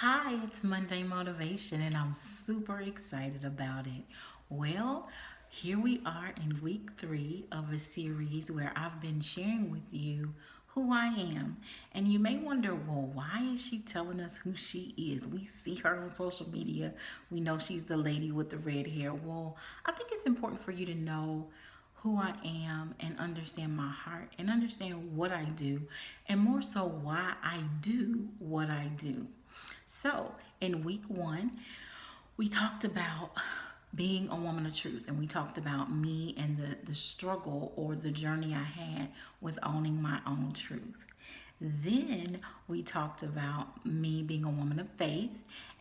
Hi, it's Monday Motivation, and I'm super excited about it. Well, here we are in week 3 of a series where I've been sharing with you who I am. And you may wonder, well, why is she telling us who she is? We see her on social media, we know she's the lady with the red hair. Well, I think it's important for you to know who I am and understand my heart and understand what I do, and more so why I do what I do. So, in week 1, we talked about being a woman of truth, and we talked about me and the struggle or the journey I had with owning my own truth. Then we talked about me being a woman of faith,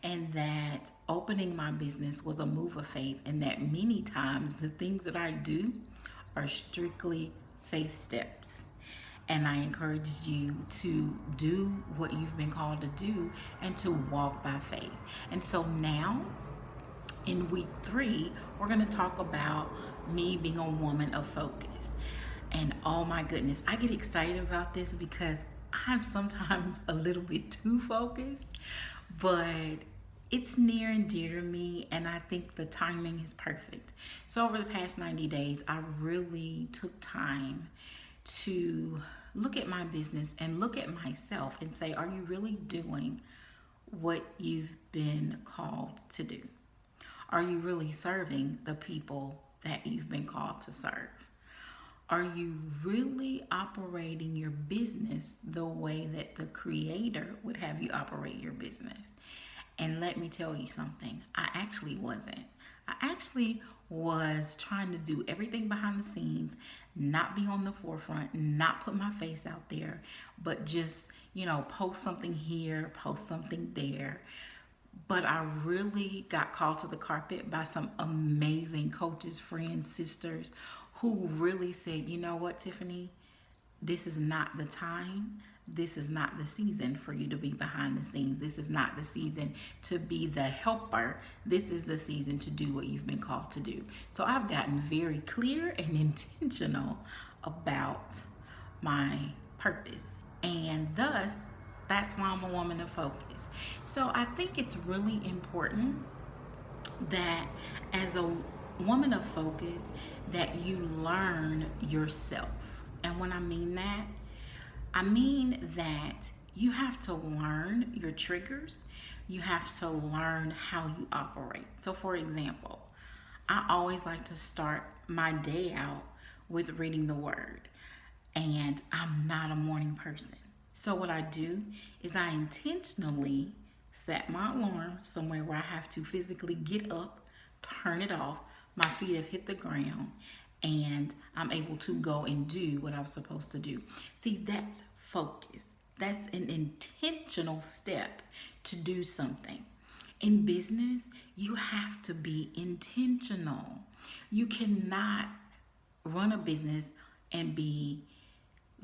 and that opening my business was a move of faith, and that many times the things that I do are strictly faith steps. And I encouraged you to do what you've been called to do and to walk by faith. And so now, in week 3, we're going to talk about me being a woman of focus. And oh my goodness, I get excited about this because I'm sometimes a little bit too focused, but it's near and dear to me, and I think the timing is perfect. So, over the past 90 days, I really took time to look at my business and look at myself and say, are you really doing what you've been called to do? Are you really serving the people that you've been called to serve? Are you really operating your business the way that the Creator would have you operate your business? And let me tell you something, I actually wasn't. I actually was trying to do everything behind the scenes, not be on the forefront, not put my face out there, but just, post something here, post something there. But I really got called to the carpet by some amazing coaches, friends, sisters who really said, you know what, Tiffany, this is not the time. This is not the season for you to be behind the scenes. This is not the season to be the helper. This is the season to do what you've been called to do. So I've gotten very clear and intentional about my purpose. And thus, that's why I'm a woman of focus. So I think it's really important that as a woman of focus, that you learn yourself. And when I mean that, I mean that you have to learn your triggers. You have to learn how you operate. So, for example, I always like to start my day out with reading the word, and I'm not a morning person. So, what I do is I intentionally set my alarm somewhere where I have to physically get up, turn it off, my feet have hit the ground, and I'm able to go and do what I was supposed to do. See, that's focus. That's an intentional step to do something. In business, you have to be intentional. You cannot run a business and be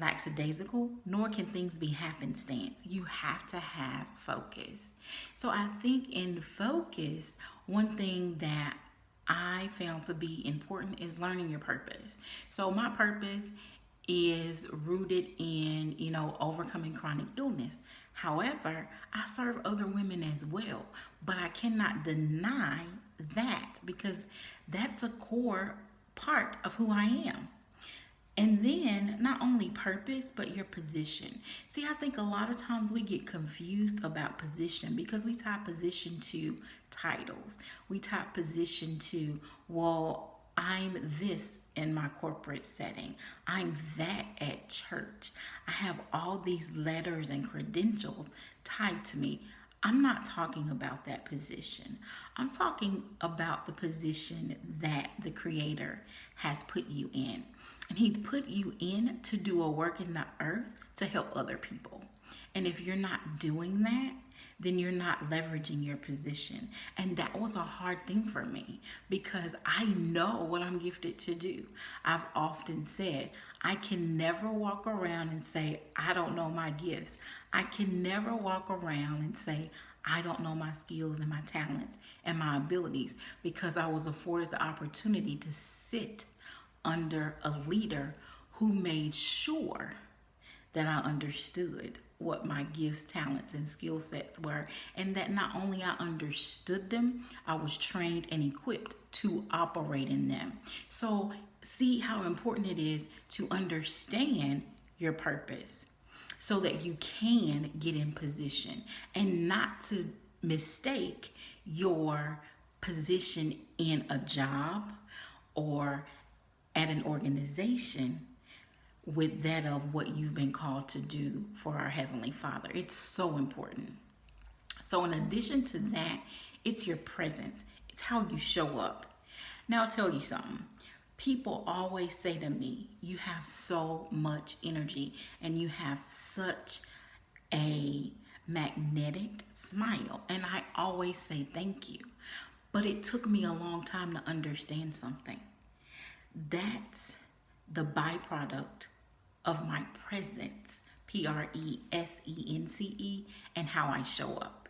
lackadaisical, nor can things be happenstance. You have to have focus. So I think in focus, one thing that I found to be important is learning your purpose. So my purpose is rooted in, overcoming chronic illness. However, I serve other women as well, but I cannot deny that because that's a core part of who I am. And then not only purpose, but your position. See, I think a lot of times we get confused about position because we tie position to titles. We tie position to, well, I'm this in my corporate setting. I'm that at church. I have all these letters and credentials tied to me. I'm not talking about that position. I'm talking about the position that the Creator has put you in. And He's put you in to do a work in the earth to help other people. And if you're not doing that, then you're not leveraging your position. And that was a hard thing for me because I know what I'm gifted to do. I've often said, I can never walk around and say, I don't know my gifts. I can never walk around and say, I don't know my skills and my talents and my abilities because I was afforded the opportunity to sit under a leader who made sure that I understood what my gifts, talents, and skill sets were, and that not only I understood them, I was trained and equipped to operate in them. So, see how important it is to understand your purpose so that you can get in position and not to mistake your position in a job or at an organization with that of what you've been called to do for our Heavenly Father. It's so important. So, in addition to that, it's your presence, it's how you show up. Now, I'll tell you something. People always say to me, you have so much energy and you have such a magnetic smile. And I always say thank you. But it took me a long time to understand something. That's the byproduct of my presence, presence, and how I show up.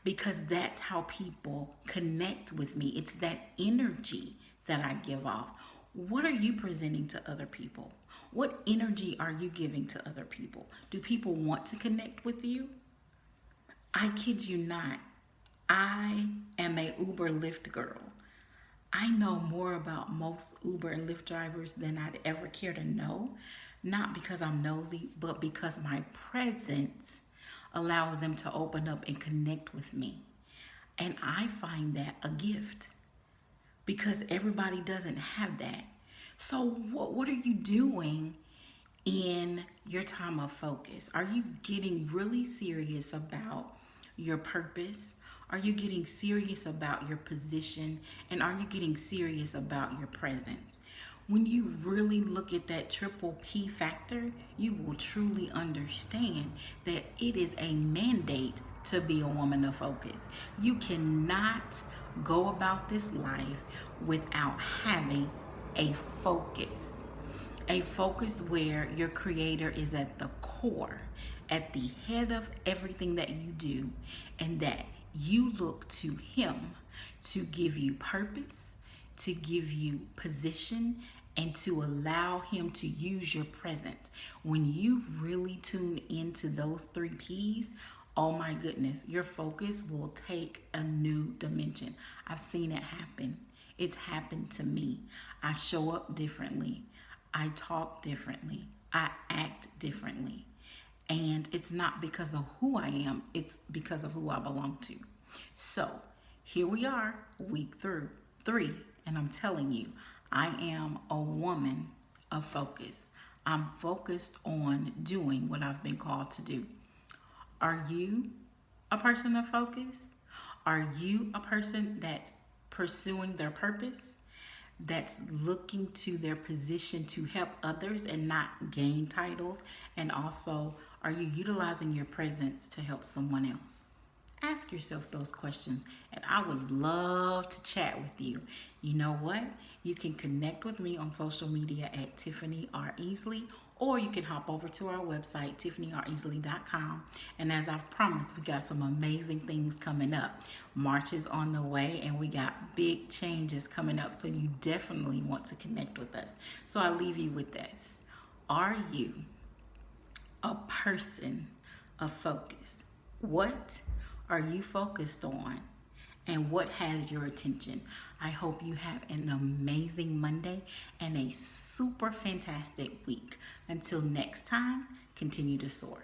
Because that's how people connect with me. It's that energy that I give off. What are you presenting to other people? What energy are you giving to other people? Do people want to connect with you? I kid you not. I am a Uber Lyft girl. I know more about most Uber and Lyft drivers than I'd ever care to know. Not because I'm nosy, but because my presence allows them to open up and connect with me. And I find that a gift because everybody doesn't have that. So what are you doing in your time of focus? Are you getting really serious about your purpose? Are you getting serious about your position? And are you getting serious about your presence? When you really look at that triple P factor, you will truly understand that it is a mandate to be a woman of focus. You cannot go about this life without having a focus. A focus where your creator is at the core, at the head of everything that you do, and that you look to him to give you purpose, to give you position, and to allow him to use your presence. When you really tune into those 3 P's, oh my goodness, your focus will take a new dimension. I've seen it happen. It's happened to me. I show up differently. I talk differently. I act differently. And it's not because of who I am, it's because of who I belong to. So here we are, week 3, and I'm telling you, I am a woman of focus. I'm focused on doing what I've been called to do. Are you a person of focus? Are you a person that's pursuing their purpose? That's looking to their position to help others and not gain titles? And also, are you utilizing your presence to help someone else? Ask yourself those questions, and I would love to chat with you. You know what? You can connect with me on social media at Tiffany R. Easley, or you can hop over to our website, tiffanyreasley.com. And as I've promised, we got some amazing things coming up. March is on the way, and we got big changes coming up, so you definitely want to connect with us. So I leave you with this. Are you a person of focus? What are you focused on? And what has your attention? I hope you have an amazing Monday and a super fantastic week. Until next time, continue to soar.